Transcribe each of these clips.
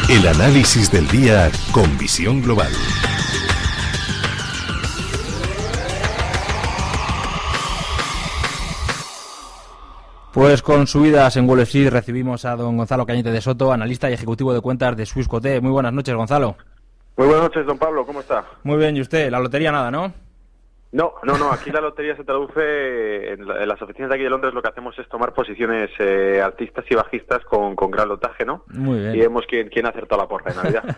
El análisis del día con visión global. Pues con subidas en Wall Street recibimos a don Gonzalo Cañete de Soto, analista y ejecutivo de cuentas de Swissquote. Muy buenas noches, Gonzalo. Muy buenas noches, don Pablo, ¿cómo está? Muy bien, ¿y usted? La lotería nada, ¿no? No, aquí la lotería se traduce, en las oficinas de aquí de Londres lo que hacemos es tomar posiciones altistas y bajistas con gran lotaje, ¿no? Muy bien. Y vemos quién ha acertado la porra de Navidad.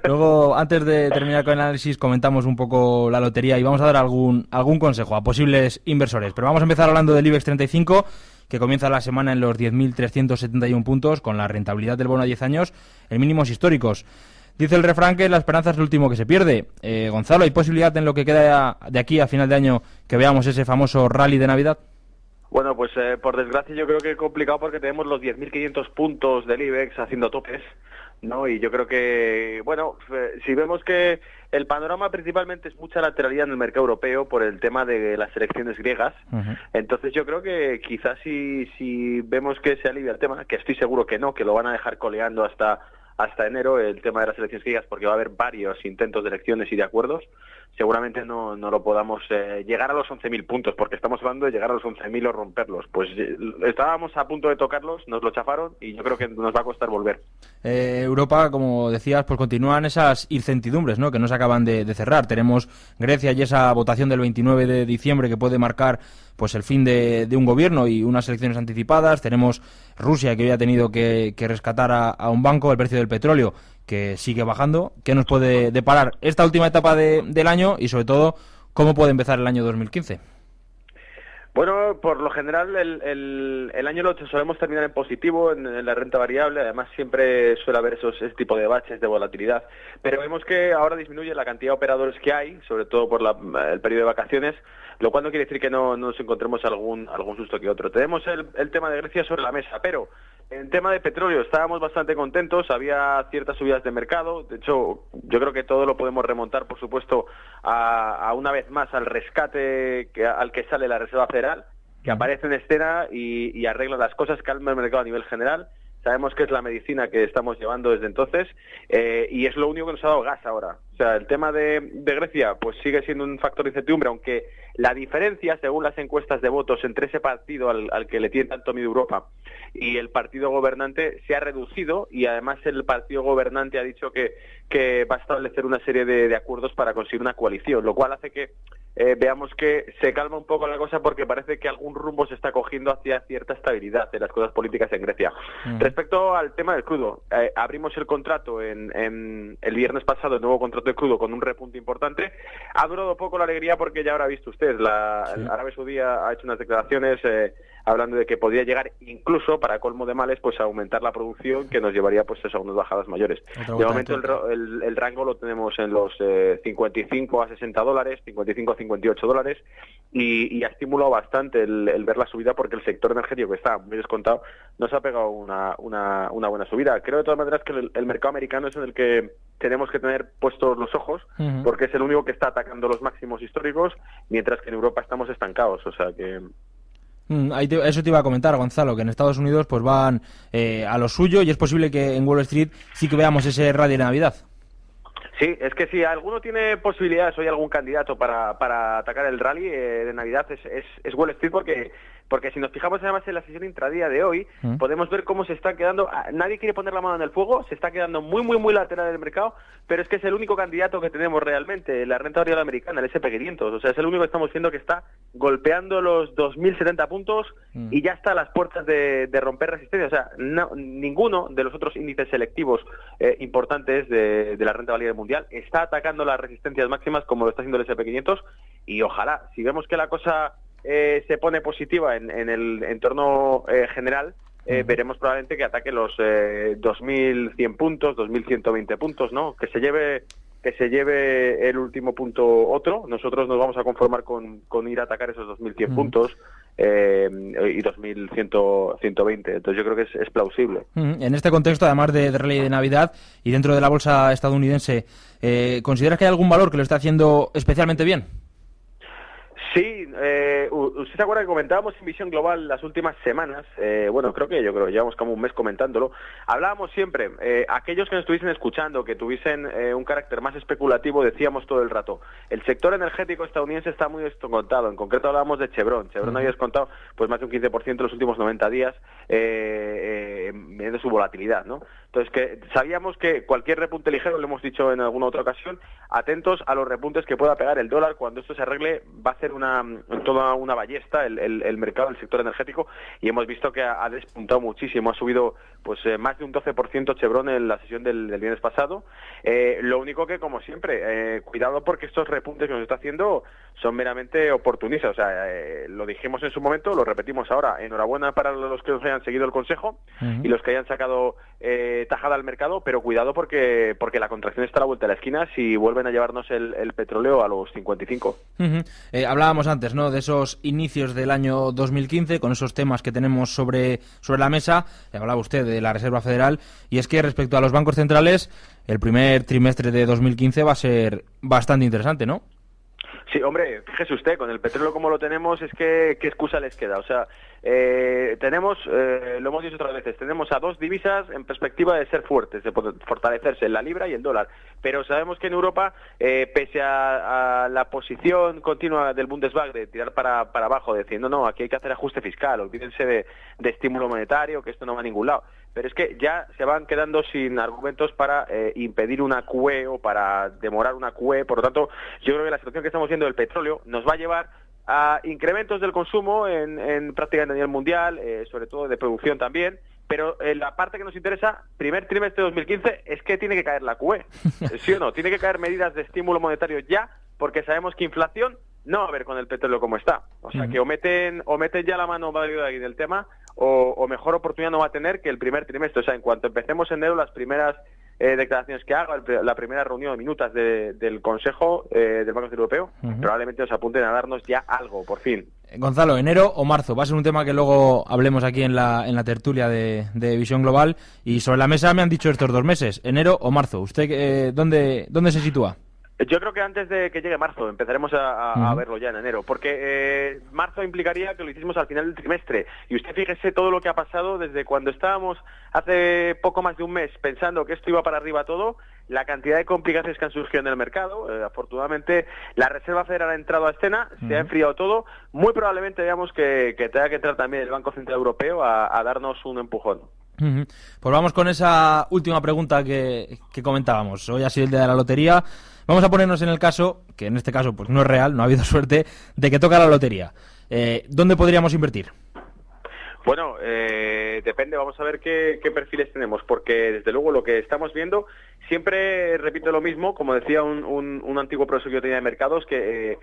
Luego, antes de terminar con el análisis, comentamos un poco la lotería y vamos a dar algún consejo a posibles inversores. Pero vamos a empezar hablando del IBEX 35, que comienza la semana en los 10.371 puntos, con la rentabilidad del bono a 10 años en mínimos históricos. Dice el refrán que la esperanza es lo último que se pierde. Gonzalo, ¿hay posibilidad en lo que queda de aquí a final de año que veamos ese famoso rally de Navidad? Bueno, pues por desgracia yo creo que es complicado porque tenemos los 10.500 puntos del IBEX haciendo topes, ¿no? Y yo creo que, bueno, si vemos que el panorama principalmente es mucha lateralidad en el mercado europeo por el tema de las elecciones griegas, entonces yo creo que quizás si vemos que se alivia el tema, que estoy seguro que no, que lo van a dejar coleando hasta enero el tema de las elecciones griegas, porque va a haber varios intentos de elecciones y de acuerdos, seguramente no lo podamos llegar a los 11.000 puntos, porque estamos hablando de llegar a los 11.000 o romperlos. Pues estábamos a punto de tocarlos, nos lo chafaron y yo creo que nos va a costar volver. Europa, como decías, pues continúan esas incertidumbres, ¿no?, que no se acaban de cerrar. Tenemos Grecia y esa votación del 29 de diciembre que puede marcar pues el fin de un gobierno y unas elecciones anticipadas. Tenemos Rusia, que hoy ha tenido que rescatar a un banco, el precio del petróleo que sigue bajando. ¿Qué nos puede deparar esta última etapa del año y sobre todo cómo puede empezar el año 2015? Bueno, por lo general el año lo solemos terminar en positivo en la renta variable, además siempre suele haber ese tipo de baches de volatilidad, pero vemos que ahora disminuye la cantidad de operadores que hay, sobre todo por el periodo de vacaciones, lo cual no quiere decir que no nos encontremos algún susto que otro. Tenemos el tema de Grecia sobre la mesa, pero en tema de petróleo estábamos bastante contentos, había ciertas subidas de mercado, de hecho yo creo que todo lo podemos remontar, por supuesto, a una vez más al rescate al que sale la Reserva Federal, que aparece en escena y arregla las cosas, calma el mercado a nivel general. Sabemos que es la medicina que estamos llevando desde entonces y es lo único que nos ha dado gas ahora. O sea, el tema de Grecia pues sigue siendo un factor de incertidumbre, aunque la diferencia, según las encuestas de votos, entre ese partido al que le tiene tanto miedo Europa y el partido gobernante se ha reducido, y además el partido gobernante ha dicho que va a establecer una serie de acuerdos para conseguir una coalición, lo cual hace que veamos que se calma un poco la cosa, porque parece que algún rumbo se está cogiendo hacia cierta estabilidad de las cosas políticas en Grecia. Respecto al tema del crudo, abrimos el contrato en el viernes pasado, el nuevo contrato de crudo, con un repunte importante. Ha durado poco la alegría porque ya habrá visto usted, el Arabia Saudí ha hecho unas declaraciones hablando de que podría llegar incluso, para colmo de males, pues a aumentar la producción, que nos llevaría pues a unas bajadas mayores. De momento el rango lo tenemos en los 55 a 60 dólares, 55 a 58 dólares, y ha estimulado bastante el ver la subida, porque el sector energético, que está muy descontado, nos ha pegado una buena subida. Creo de todas maneras que el mercado americano es en el que tenemos que tener puestos los ojos, porque es el único que está atacando los máximos históricos, mientras que en Europa estamos estancados, o sea que... Eso te iba a comentar, Gonzalo, que en Estados Unidos pues van a lo suyo, y es posible que en Wall Street sí que veamos ese rally de Navidad. Sí, es que si alguno tiene posibilidades o hay algún candidato para atacar el rally de Navidad es Wall Street, porque si nos fijamos además en la sesión intradía de hoy, podemos ver cómo se está quedando, nadie quiere poner la mano en el fuego, se está quedando muy lateral del mercado, pero es que es el único candidato que tenemos realmente, la renta variable americana, el S&P 500, o sea, es el único que estamos viendo que está golpeando los 2.070 puntos y ya está a las puertas de romper resistencia. O sea, ninguno de los otros índices selectivos importantes de la renta variable mundial está atacando las resistencias máximas como lo está haciendo el S&P 500, y ojalá, si vemos que la cosa se pone positiva en el entorno general, veremos probablemente que ataque los 2.100 puntos, 2.120 puntos, ¿no? Que se lleve el último punto otro. Nosotros nos vamos a conformar con ir a atacar esos 2.100 puntos y 2.120. Entonces yo creo que es plausible. En este contexto, además de rally de Navidad y dentro de la bolsa estadounidense, ¿consideras que hay algún valor que lo está haciendo especialmente bien? Sí, usted se acuerda que comentábamos en Visión Global las últimas semanas, bueno, creo que llevamos como un mes comentándolo, hablábamos siempre, aquellos que nos estuviesen escuchando, que tuviesen un carácter más especulativo, decíamos todo el rato, el sector energético estadounidense está muy descontado, en concreto hablábamos de Chevron había descontado pues más de un 15% en los últimos 90 días, mediante su volatilidad, ¿no? Entonces, que sabíamos que cualquier repunte ligero, lo hemos dicho en alguna otra ocasión, atentos a los repuntes que pueda pegar el dólar, cuando esto se arregle va a ser toda una ballesta el mercado del sector energético, y hemos visto que ha despuntado muchísimo, ha subido pues más de un 12% Chevron en la sesión del viernes pasado. Lo único que, como siempre, cuidado, porque estos repuntes que nos está haciendo son meramente oportunistas, o sea, lo dijimos en su momento, lo repetimos ahora. Enhorabuena para los que nos hayan seguido el consejo y los que hayan sacado tajada al mercado, pero cuidado porque la contracción está a la vuelta de la esquina si vuelven a llevarnos el petróleo a los 55. Hablábamos antes, ¿no?, de esos inicios del año 2015, con esos temas que tenemos sobre la mesa. Hablaba usted de la Reserva Federal, y es que respecto a los bancos centrales, el primer trimestre de 2015 va a ser bastante interesante, ¿no? Sí, hombre, fíjese usted, con el petróleo como lo tenemos, es que ¿qué excusa les queda? O sea, tenemos, lo hemos dicho otras veces, tenemos a dos divisas en perspectiva de ser fuertes, de fortalecerse, la libra y el dólar, pero sabemos que en Europa, pese a la posición continua del Bundesbank de tirar para abajo, diciendo no, aquí hay que hacer ajuste fiscal, olvídense de estímulo monetario, que esto no va a ningún lado, pero es que ya se van quedando sin argumentos para impedir una QE o para demorar una QE. Por lo tanto, yo creo que la situación que estamos viendo del petróleo nos va a llevar a incrementos del consumo en prácticamente a nivel mundial, sobre todo de producción también, pero la parte que nos interesa, primer trimestre de 2015, es que tiene que caer la QE, ¿sí o no? Tiene que caer medidas de estímulo monetario ya, porque sabemos que inflación no va a haber con el petróleo como está. O sea, que o meten ya la mano ahí del tema, o mejor oportunidad no va a tener que el primer trimestre. O sea, en cuanto empecemos enero, las primeras declaraciones que haga, la primera reunión de minutas del Consejo del Banco Central Europeo, probablemente nos apunten a darnos ya algo, por fin. Gonzalo, ¿enero o marzo? Va a ser un tema que luego hablemos aquí en la tertulia de Visión Global, y sobre la mesa me han dicho estos 2 meses, ¿enero o marzo? ¿Usted dónde se sitúa? Yo creo que antes de que llegue marzo empezaremos a verlo ya en enero, porque marzo implicaría que lo hiciésemos al final del trimestre, y usted fíjese todo lo que ha pasado desde cuando estábamos hace poco más de un mes pensando que esto iba para arriba todo, la cantidad de complicaciones que han surgido en el mercado. Afortunadamente la Reserva Federal ha entrado a escena, se ha enfriado todo, muy probablemente veamos que tenga que entrar también el Banco Central Europeo a darnos un empujón. Pues vamos con esa última pregunta que comentábamos. Hoy ha sido el día de la lotería. Vamos a ponernos en el caso, que en este caso pues no es real, no ha habido suerte, de que toca la lotería. ¿Dónde podríamos invertir? Bueno, depende, vamos a ver qué perfiles tenemos, porque desde luego lo que estamos viendo, siempre repito lo mismo, como decía un antiguo profesor que yo tenía de mercados, que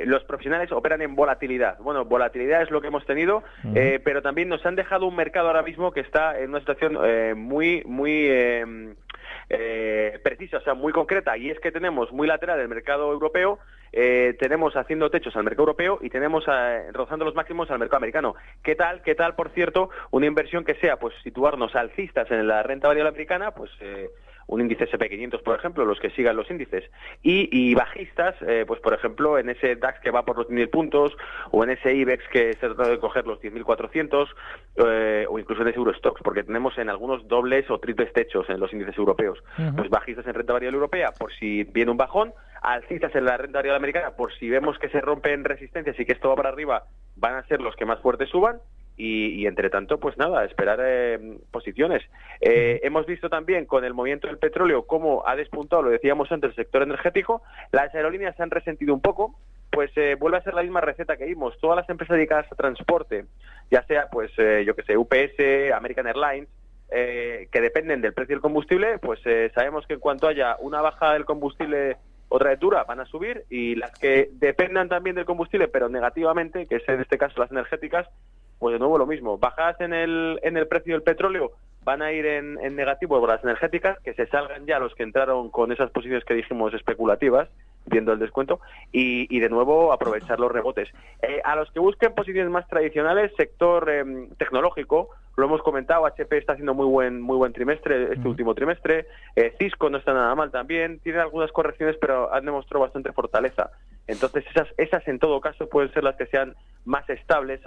los profesionales operan en volatilidad. Bueno, volatilidad es lo que hemos tenido, pero también nos han dejado un mercado ahora mismo que está en una situación muy precisa, o sea, muy concreta, y es que tenemos muy lateral el mercado europeo, tenemos haciendo techos al mercado europeo y tenemos rozando los máximos al mercado americano. ¿Qué tal, por cierto, una inversión que sea, pues, situarnos alcistas en la renta variable americana, pues un índice SP500, por ejemplo, los que sigan los índices, y bajistas, pues por ejemplo, en ese DAX que va por los 10.000 puntos, o en ese IBEX que se trata de coger los 10.400, o incluso en ese Eurostoxx, porque tenemos en algunos dobles o triples techos en los índices europeos. Pues bajistas en renta variable europea, por si viene un bajón, alcistas en la renta variable americana, por si vemos que se rompen resistencias y que esto va para arriba, van a ser los que más fuertes suban. Y entre tanto, pues nada, esperar posiciones. Hemos visto también con el movimiento del petróleo cómo ha despuntado, lo decíamos antes, el sector energético. Las aerolíneas se han resentido un poco, pues vuelve a ser la misma receta que vimos. Todas las empresas dedicadas a transporte, ya sea, pues yo que sé, UPS, American Airlines, que dependen del precio del combustible, pues sabemos que en cuanto haya una baja del combustible otra vez dura, van a subir, y las que dependan también del combustible, pero negativamente, que es en este caso las energéticas, pues de nuevo lo mismo, bajadas en el precio del petróleo van a ir en negativo por las energéticas, que se salgan ya los que entraron con esas posiciones que dijimos especulativas, viendo el descuento, y de nuevo aprovechar los rebotes. A los que busquen posiciones más tradicionales, sector tecnológico, lo hemos comentado, HP está haciendo muy buen trimestre, este último trimestre, Cisco no está nada mal también, tiene algunas correcciones, pero han demostrado bastante fortaleza. Entonces esas en todo caso pueden ser las que sean más estables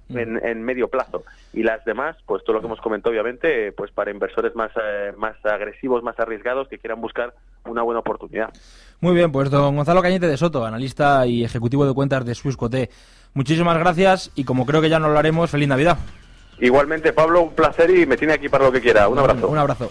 en medio plazo, y las demás, pues todo lo que hemos comentado obviamente, pues para inversores más agresivos, más arriesgados, que quieran buscar una buena oportunidad. Muy bien, pues don Gonzalo Cañete de Soto, analista y ejecutivo de cuentas de Swissquote, muchísimas gracias, y como creo que ya nos lo haremos, feliz Navidad. Igualmente, Pablo, un placer, y me tiene aquí para lo que quiera. Un abrazo. Un abrazo.